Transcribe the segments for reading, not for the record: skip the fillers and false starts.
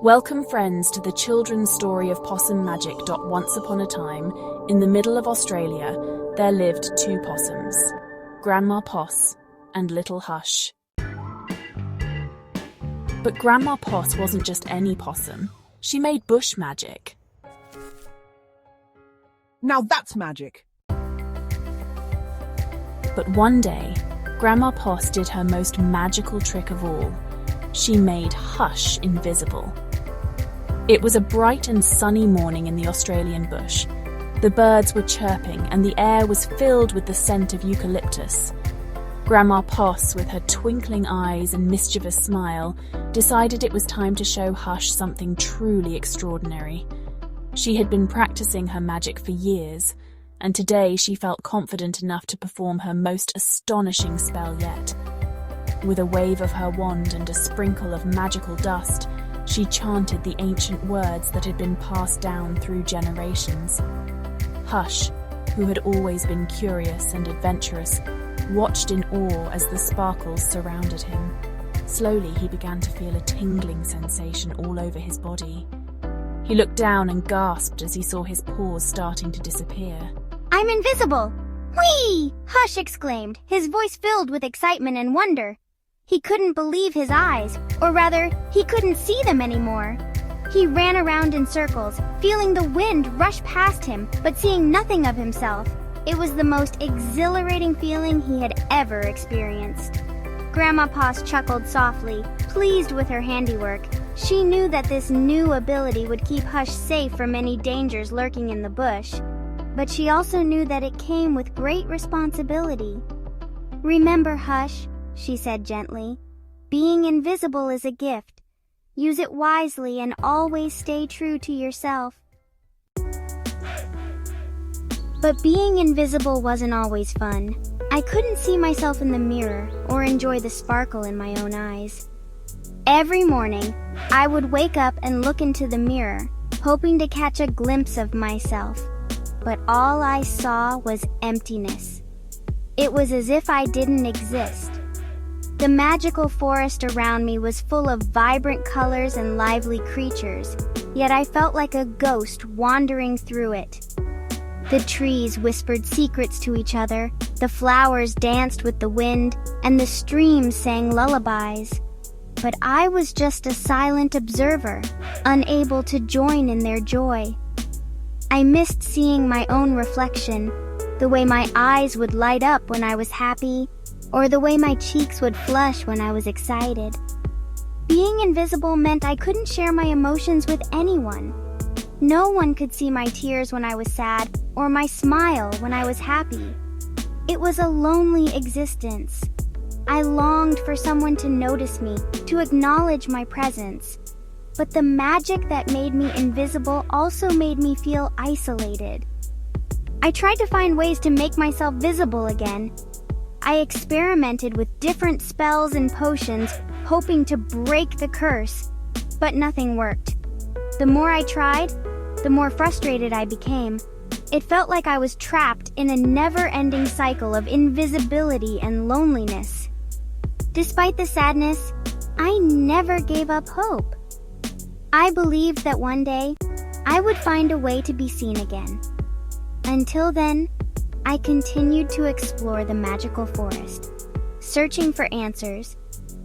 Welcome, friends, to the children's story of Possum Magic. Once upon a time, in the middle of Australia, there lived two possums, Grandma Poss and Little Hush. But Grandma Poss wasn't just any possum. She made bush magic. Now that's magic. But one day, Grandma Poss did her most magical trick of all. She made Hush invisible. It was a bright and sunny morning in the Australian bush. The birds were chirping and the air was filled with the scent of eucalyptus. Grandma Poss, with her twinkling eyes and mischievous smile, decided it was time to show Hush something truly extraordinary. She had been practicing her magic for years, and today she felt confident enough to perform her most astonishing spell yet. With a wave of her wand and a sprinkle of magical dust, she chanted the ancient words that had been passed down through generations. Hush, who had always been curious and adventurous, watched in awe as the sparkles surrounded him. Slowly he began to feel a tingling sensation all over his body. He looked down and gasped as he saw his paws starting to disappear. "I'm invisible!" "Whee!" Hush exclaimed, his voice filled with excitement and wonder. He couldn't believe his eyes, or rather, he couldn't see them anymore. He ran around in circles, feeling the wind rush past him, but seeing nothing of himself. It was the most exhilarating feeling he had ever experienced. Grandma Poss chuckled softly, pleased with her handiwork. She knew that this new ability would keep Hush safe from any dangers lurking in the bush. But she also knew that it came with great responsibility. "Remember, Hush," she said gently, "being invisible is a gift. Use it wisely and always stay true to yourself." But being invisible wasn't always fun. I couldn't see myself in the mirror or enjoy the sparkle in my own eyes. Every morning, I would wake up and look into the mirror, hoping to catch a glimpse of myself. But all I saw was emptiness. It was as if I didn't exist. The magical forest around me was full of vibrant colors and lively creatures, yet I felt like a ghost wandering through it. The trees whispered secrets to each other, the flowers danced with the wind, and the streams sang lullabies. But I was just a silent observer, unable to join in their joy. I missed seeing my own reflection, the way my eyes would light up when I was happy, or the way my cheeks would flush when I was excited. Being invisible meant I couldn't share my emotions with anyone. No one could see my tears when I was sad, or my smile when I was happy. It was a lonely existence. I longed for someone to notice me, to acknowledge my presence. But the magic that made me invisible also made me feel isolated. I tried to find ways to make myself visible again. I experimented with different spells and potions, hoping to break the curse, but nothing worked. The more I tried, the more frustrated I became. It felt like I was trapped in a never-ending cycle of invisibility and loneliness. Despite the sadness, I never gave up hope. I believed that one day, I would find a way to be seen again. Until then, I continued to explore the magical forest, searching for answers,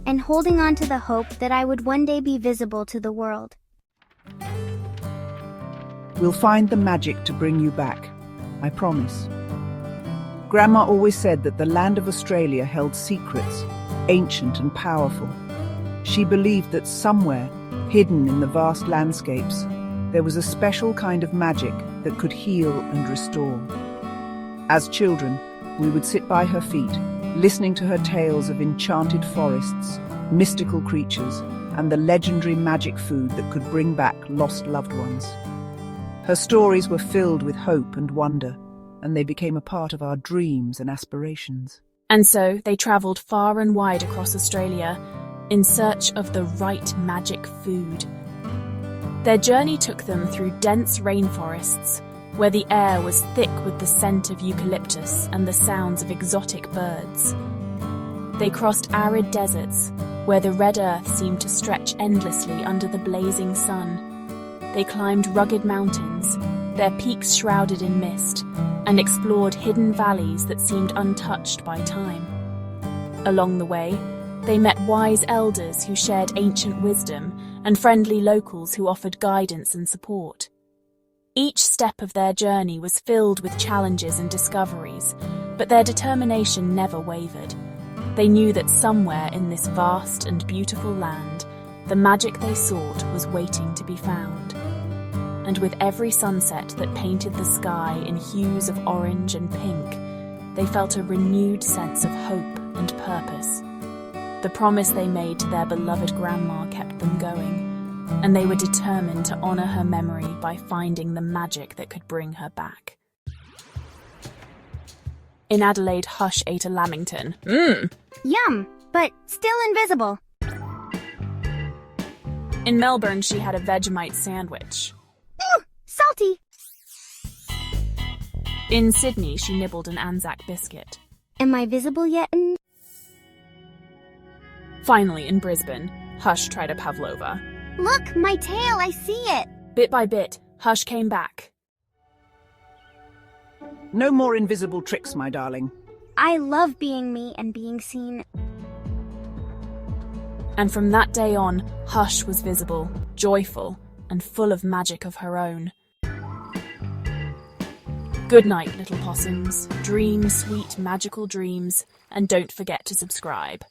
and holding on to the hope that I would one day be visible to the world. We'll find the magic to bring you back, I promise. Grandma always said that the land of Australia held secrets, ancient and powerful. She believed that somewhere, hidden in the vast landscapes, there was a special kind of magic that could heal and restore. As children, we would sit by her feet, listening to her tales of enchanted forests, mystical creatures, and the legendary magic food that could bring back lost loved ones. Her stories were filled with hope and wonder, and they became a part of our dreams and aspirations. And so they travelled far and wide across Australia in search of the right magic food. Their journey took them through dense rainforests, where the air was thick with the scent of eucalyptus and the sounds of exotic birds. They crossed arid deserts, where the red earth seemed to stretch endlessly under the blazing sun. They climbed rugged mountains, their peaks shrouded in mist, and explored hidden valleys that seemed untouched by time. Along the way, they met wise elders who shared ancient wisdom and friendly locals who offered guidance and support. Each step of their journey was filled with challenges and discoveries, but their determination never wavered. They knew that somewhere in this vast and beautiful land, the magic they sought was waiting to be found. And with every sunset that painted the sky in hues of orange and pink, they felt a renewed sense of hope and purpose. The promise they made to their beloved grandma kept them going, and they were determined to honour her memory by finding the magic that could bring her back. In Adelaide, Hush ate a lamington. Yum, but still invisible. In Melbourne, she had a Vegemite sandwich. Ooh, salty. In Sydney, she nibbled an Anzac biscuit. Am I visible yet? Finally, in Brisbane, Hush tried a pavlova. Look, my tail, I see it. Bit by bit, Hush came back. No more invisible tricks, my darling. I love being me and being seen. And from that day on, Hush was visible, joyful, and full of magic of her own. Good night, little possums. Dream sweet, magical dreams, and don't forget to subscribe.